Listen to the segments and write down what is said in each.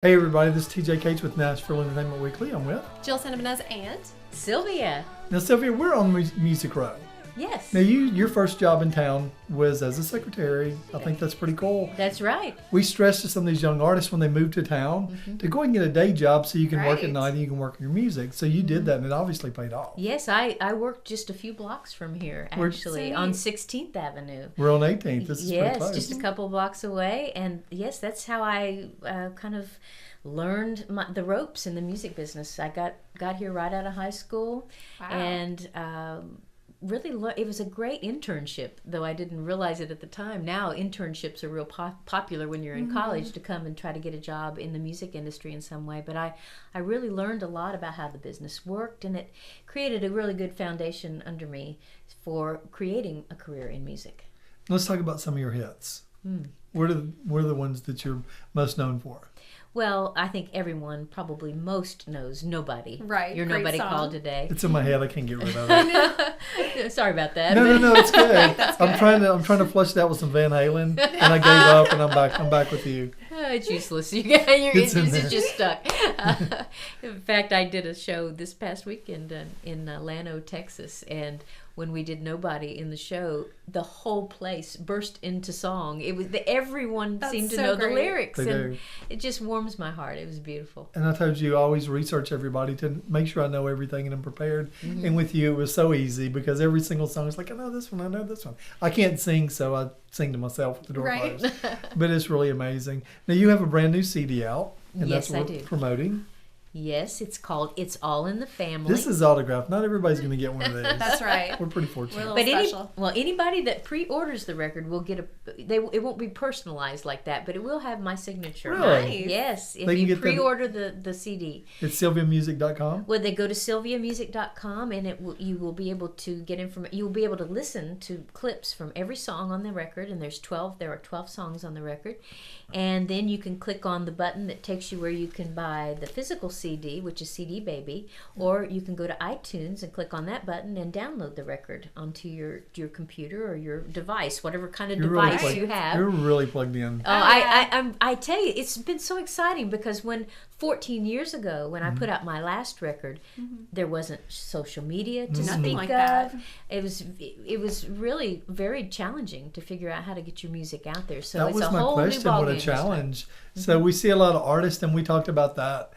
Hey everybody, this is TJ Cates with Nashville Entertainment Weekly. I'm with Jill Santabanez and Sylvia. Now Sylvia, we're on Music Row. Yes. Now your first job in town was as a secretary. I think that's pretty cool. That's right. We stress to some of these young artists when they move to town to go and get a day job so you can work at night and you can work on your music. So you did that and it obviously paid off. Yes, I worked just a few blocks from here, actually, on 16th Avenue. We're on 18th. This is pretty close. Just a couple blocks away. And yes, that's how I kind of learned the ropes in the music business. I got here right out of high school. Wow. And really, it was a great internship, though I didn't realize it at the time. Now internships are real popular when you're in college to come and try to get a job in the music industry in some way. But I really learned a lot about how the business worked, and it created a really good foundation under me for creating a career in music. Let's talk about some of your hits. What are the ones that you're most known for? Well, I think everyone probably most knows Nobody. Right. You're Great Nobody song. Called Today. It's in my head. I can't get rid of it. Sorry about that. No, it's good. I'm trying to flush it out with some Van Halen, and I gave up, and I'm back with you. It's useless. It's just stuck. In fact, I did a show this past weekend in Llano, Texas, and when we did Nobody in the show, the whole place burst into song. It was everyone seemed to know the lyrics, and it just warms my heart. It was beautiful. And I told you, I always research everybody to make sure I know everything and I'm prepared. And with you, it was so easy because every single song is like, I know this one, I know this one. I can't sing, so I sing to myself with the door closed. But it's really amazing. Now you have a brand new CD out, and Yes, that's what we're promoting. Yes, it's called It's All in the Family. This is autographed. Not everybody's going to get one of these. That's right. We're pretty fortunate. But anybody that pre-orders the record will get it won't be personalized like that, but it will have my signature. Really? Yes, if you pre-order the CD. It's sylviamusic.com. Well, they go to sylviamusic.com, and you will be able to get information. You will be able to listen to clips from every song on the record, and there are 12 songs on the record. And then you can click on the button that takes you where you can buy the physical CD, which is CD Baby, or you can go to iTunes and click on that button and download the record onto your computer or your device, whatever kind of device you have. You're really plugged in. I tell you, it's been so exciting because 14 years ago, when I put out my last record, there wasn't social media to speak of. That. It was really very challenging to figure out how to get your music out there. So that it's was a my whole question. new ballgame. What a challenge! So we see a lot of artists, and we talked about that.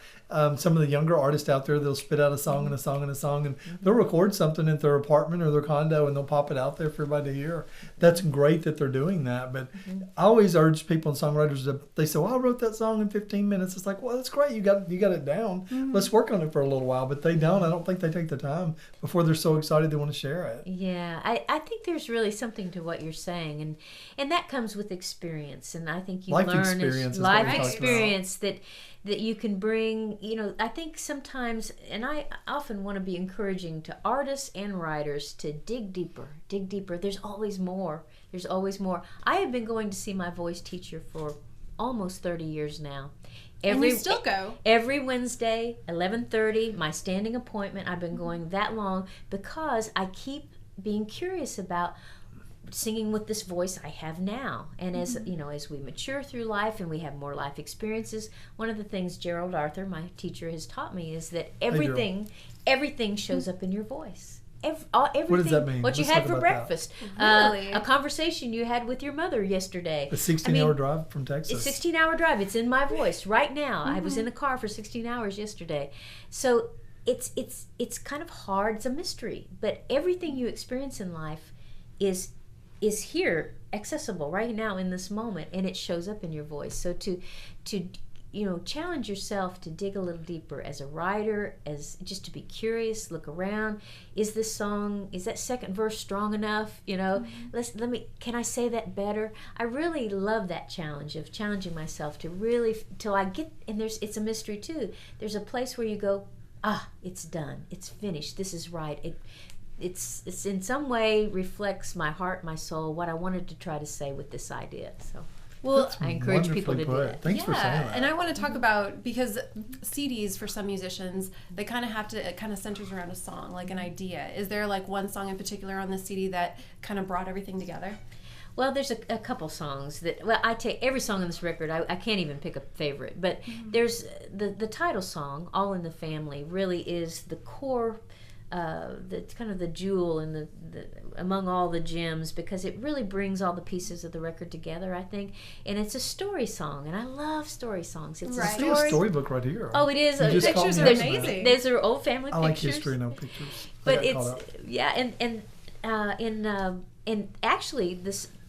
Some of the younger artists out there, they'll spit out a song and a song and a song, and they'll record something at their apartment or their condo, and they'll pop it out there for everybody to hear. That's great that they're doing that, but I always urge people and songwriters they say, well, I wrote that song in 15 minutes. It's like, well, that's great. You got it down. Let's work on it for a little while, but they don't. I don't think they take the time before they're so excited they want to share it. Yeah, I think there's really something to what you're saying, and that comes with experience, and I think you life learn life experience that you can bring. I think sometimes, and I often want to be encouraging to artists and writers to dig deeper. There's always more. I have been going to see my voice teacher for almost 30 years now. And you still go? Every Wednesday, 11:30, my standing appointment. I've been going that long because I keep being curious about singing with this voice I have now. And as we mature through life and we have more life experiences, one of the things Gerald Arthur, my teacher, has taught me is that everything shows up in your voice. Everything. What does that mean? What you had for breakfast. Really? A conversation you had with your mother yesterday. A 16-hour drive from Texas. It's a 16-hour drive. It's in my voice right now. I was in the car for 16 hours yesterday. So it's kind of hard. It's a mystery. But everything you experience in life is here, accessible right now in this moment, and it shows up in your voice. So to challenge yourself to dig a little deeper as a writer, as just to be curious, look around. Is that second verse strong enough? Can I say that better? I really love that challenge of challenging myself to really till I get, and it's a mystery too. There's a place where you go, it's done, it's finished, this is right. It's in some way reflects my heart, my soul, what I wanted to try to say with this idea. So, I encourage people to do that. Thanks for saying that. And I want to talk about, because CDs for some musicians, they kind of have to, it kind of centers around a song, like an idea. Is there like one song in particular on the CD that kind of brought everything together? Well, there's a couple songs that, well, I take every song on this record, I can't even pick a favorite, but there's the title song, All in the Family, really is the core, the kind of the jewel in the among all the gems, because it really brings all the pieces of the record together, I think. And it's a story song, and I love story songs. It's Right. I see a storybook right here. Oh, it is. You just called Pictures me are out on that. amazing. There's our old family I like pictures. history, no pictures. But I got caught it's up. and actually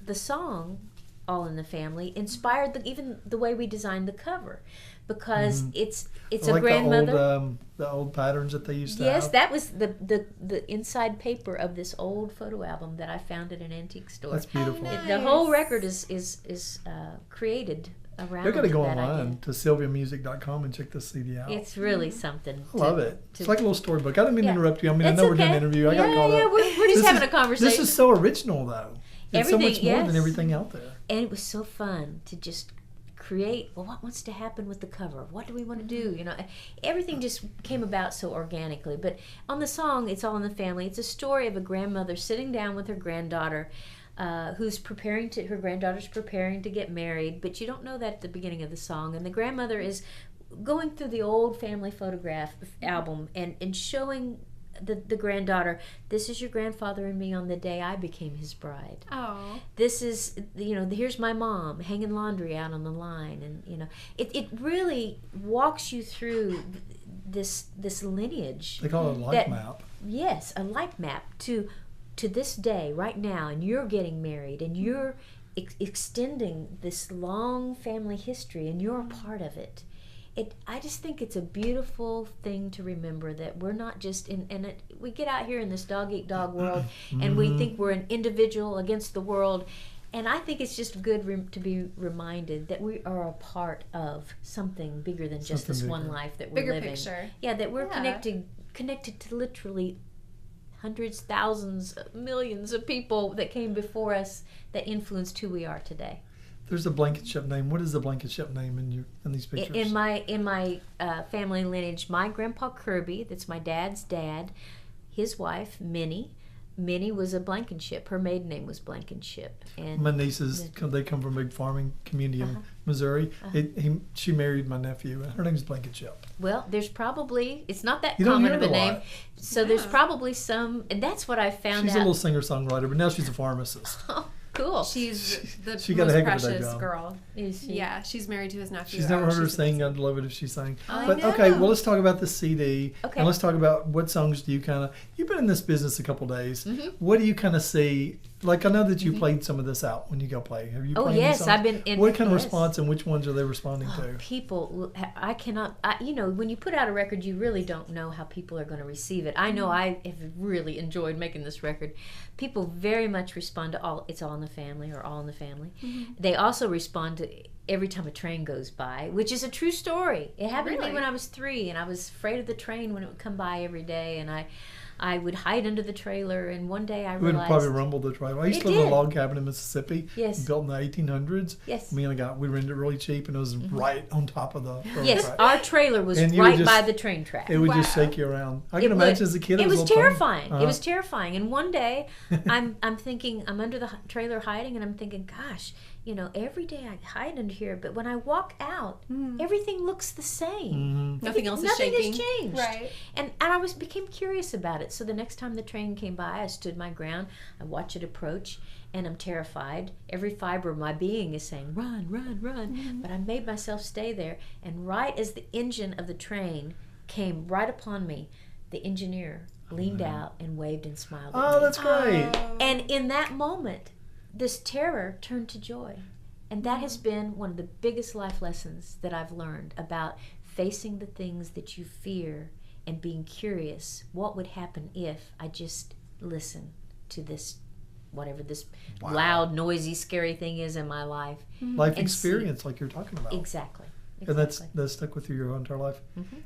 the song All in the Family inspired even the way we designed the cover, because it's I like a grandmother. the old patterns that they used to Yes, have. that was the inside paper of this old photo album that I found at an antique store. That's beautiful. nice. The whole record is created around. They're going to go that online idea. to sylviamusic.com and check this CD out. It's really something. I love it. It's like a little storybook. I didn't mean to Yeah. interrupt you. I mean, It's I know we're doing okay. an interview. I got caught Yeah, up. we're just This having is- a conversation. This is so original, though. It's so much Everything, more than yes. everything out there. And it was so fun to just create, well, what wants to happen with the cover? What do we want to do? You know, everything just came about so organically. But on the song, It's All in the Family, it's a story of a grandmother sitting down with her granddaughter, her granddaughter's preparing to get married, but you don't know that at the beginning of the song. And the grandmother is going through the old family photograph album and showing the granddaughter, this is your grandfather and me on the day I became his bride. Oh. This is, here's my mom hanging laundry out on the line. And, it really walks you through this lineage. They call it a life that- map. Yes, a life map to this day, right now, and you're getting married, and you're extending this long family history, and you're a part of it. I just think it's a beautiful thing to remember that we're not just we get out here in this dog-eat-dog world, and we think we're an individual against the world. And I think it's just good to be reminded that we are a part of something bigger than just Something this one bigger. life that we're Bigger living. picture. Yeah, that we're Yeah. connected to literally hundreds, thousands, millions of people that came before us that influenced who we are today. There's a Blankenship name. What is the Blankenship name in these pictures? In my family lineage, my grandpa Kirby, that's my dad's dad, his wife Minnie was a Blankenship. Her maiden name was Blankenship. And My nieces, they come from a big farming community in Missouri. She married my nephew. Her name's Blankenship. well, there's probably, it's not that You don't common hear of a it a name, lot. so there's probably some, and that's what I found She's out. a little singer-songwriter, but now she's a pharmacist. Oh, cool. She's the She got a most heck of a day precious job. girl. Is she? Yeah, she's married to his nephew. She's never heard her she's sing. amazing. I'd love it if she sang. I But know. okay, well, let's talk about the CD. Okay. And let's talk about what songs do you kind of. You've been in this business a couple days. Mm-hmm. What do you kind of see? Like, I know that you played some of this out when you go play. Have you Oh, played these yes, songs? I've been in. What kind of yes. response and which ones are they responding to? People, I cannot, when you put out a record, you really don't know how people are going to receive it. I know I have really enjoyed making this record. People very much respond to It's All in the Family or All in the Family. They also respond to Every Time a Train Goes By, which is a true story. It happened to me Really? when I was 3, and I was afraid of the train when it would come by every day, and I would hide under the trailer, and one day I It would realized... probably rumble the driveway. I used It to live in a did. log cabin in Mississippi. Yes. Built in the 1800s. Yes. Me and a guy, we rented it really cheap, and it was right on top of the railroad Yes, track. our trailer was And you would right just- by the train track. It would just Wow. shake you around. I It can would. imagine as a kid It was a little fun. terrifying. Uh-huh. It was terrifying. And one day, I'm thinking, I'm under the trailer hiding, and I'm thinking, gosh, every day I hide under here, but when I walk out, everything looks the same. Nothing else is Nothing shaking. has changed. Right. And I became curious about it. So the next time the train came by, I stood my ground. I watch it approach, and I'm terrified. Every fiber of my being is saying, run, run, run. But I made myself stay there. And right as the engine of the train came right upon me, the engineer leaned out and waved and smiled at Oh, me. that's great. And in that moment, this terror turned to joy. And that has been one of the biggest life lessons that I've learned about facing the things that you fear and being curious. What would happen if I just listen to this, whatever this loud, noisy, scary thing is in my life? Life And experience, like you're talking about. Exactly. And that's stuck with you your whole entire life. Mm-hmm.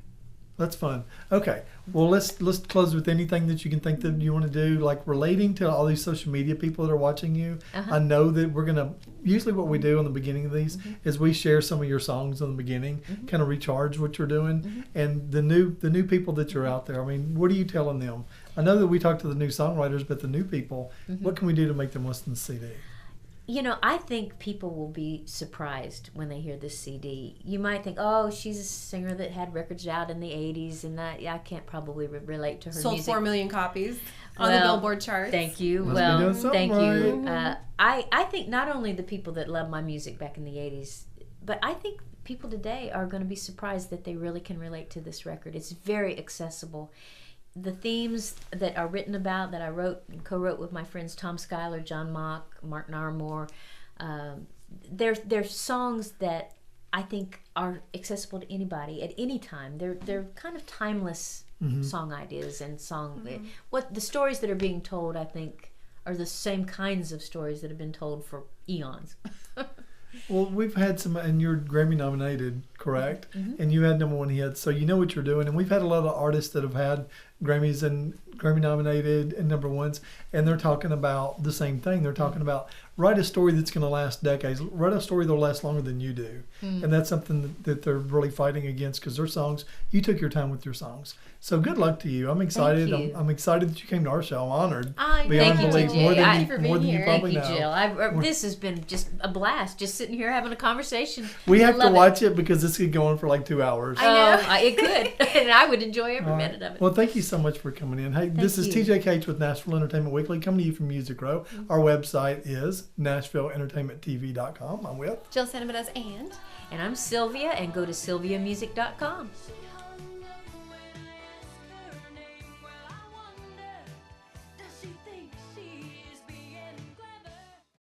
That's fun. Okay, well let's close with anything that you can think that you want to do, like relating to all these social media people that are watching you. I know that we're gonna usually what we do on the beginning of these is we share some of your songs in the beginning, kind of recharge what you're doing, and the new people that you're out there. I mean, what are you telling them? I know that we talked to the new songwriters, but the new people, what can we do to make them listen to the CD? You know, I think people will be surprised when they hear this CD. You might think, oh, she's a singer that had records out in the 80s, and that I can't probably relate to her Sold music. 4 million copies on the Billboard charts. Thank you. Must be doing Well, something thank you. right. I think not only the people that love my music back in the 80s, but I think people today are going to be surprised that they really can relate to this record. It's very accessible. The themes that are written about, that I wrote and co-wrote with my friends Tom Schuyler, John Mock, Mark Narmore, they're songs that I think are accessible to anybody at any time. They're kind of timeless song ideas and song. What the stories that are being told, I think, are the same kinds of stories that have been told for eons. Well, we've had some, and you're Grammy nominated, correct? And you had #1 hits, so you know what you're doing. And we've had a lot of artists that have had Grammys and Grammy nominated and #1s, and they're talking about the same thing. They're talking about write a story that's going to last decades. Write a story that'll last longer than you do. And that's something that they're really fighting against, because their songs, you took your time with your songs. So good luck to you. I'm excited. Thank you. I'm excited that you came to our show. I'm honored. Thank Beyond you, belief, Jill. more than Thank you, you for more being than you here. probably Thank you, know. Jill. This has been just a blast, just sitting here having a conversation. We have to Love it. watch it because this could go on for like 2 hours. It could, and I would enjoy every All right. minute of it. Well, thank you so much for coming in. Hey, this is you. TJ Cates with Nashville Entertainment Weekly, coming to you from Music Row. Our website is NashvilleEntertainmentTV.com. I'm with Jill Sanamadas and And I'm Sylvia, and go to sylviamusic.com.